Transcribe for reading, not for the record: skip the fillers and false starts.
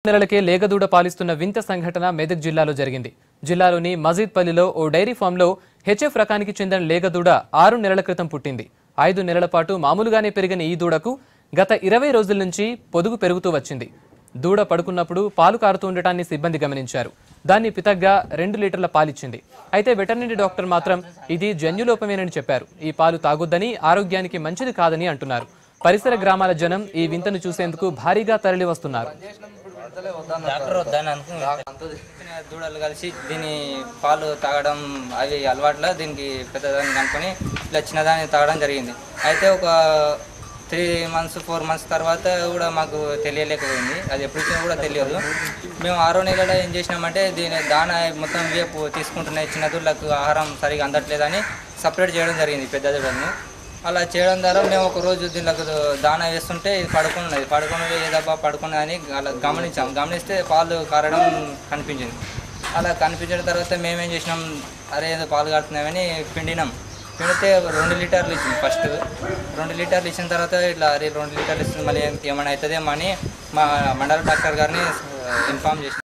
నెలలకే లేగదూడ పాలిస్తున్న వింత సంఘటన మెదక్ జిల్లాలో జరిగింది. జిల్లాలోని మజీద్పల్లిలో ఓ డైరీ ఫామ్లో హెచ్ఎఫ్ రకానికి చెందిన లేగదూడ 6 నెలల క్రితం పుట్టింది. 5 నెలల పాటు మామూలుగానే పెరిగిన ఈ దూడకు గత 20 రోజుల నుంచి పొదుగు పెరుగుతూ వచ్చింది. దూడ పడుకున్నప్పుడు పాలు కారుతూ ఉండటాన్ని సిబ్బంది గమనించారు. దాన్ని పితగ్గా 2 లీటర్ల పాలిచ్చింది. అయితే వెటర్నరీ డాక్టర్ మాత్రం ఇది జన్యులోపమేనని చెప్పారు. ఈ పాలు తాగొద్దని, ఆరోగ్యానికి మంచిది కాదని అంటున్నారు. పరిసర గ్రామాల జనం ఈ వింతను చూసేందుకు భారీగా తరలి వస్తున్నారు. దూడలు కలిసి దీని పాలు తాగడం అవి అలవాట్ల దీనికి పెద్దదాన్ని కనుక్కొని ఇలా చిన్నదాన్ని తాగడం జరిగింది. అయితే ఒక 3 months 4 months తర్వాత కూడా మాకు తెలియలేకపోయింది. అది ఎప్పుడు ఇచ్చినా కూడా తెలియదు. మేము 6వ నెలలో ఏం చేసినామంటే దీని దాన మొత్తం వేపు తీసుకుంటున్నాయి, చిన్న దూడలకు ఆహారం సరిగా అందట్లేదని సపరేట్ చేయడం జరిగింది పెద్ద దూడలను. అలా చేయడం ద్వారా మేము ఒక రోజు దీనికి దానా వేస్తుంటే ఇది పడుకున్నది ఏదబ్బా పడుకున్నదని అలా గమనిస్తే పాలు కారడం కనిపించింది. అలా కనిపించిన తర్వాత మేమేం చేసినాం, అరే ఏదో పాలు కారుతున్నామని పిండితే 2 లీటర్లు ఇచ్చింది. ఫస్ట్ 2 లీటర్లు ఇచ్చిన తర్వాత ఇట్లా అరే 2 లీటర్లు ఇస్తుంది మళ్ళీ ఏమైనా అవుతుందేమో అని మా మండల డాక్టర్ గారిని ఇన్ఫామ్ చేసినాం.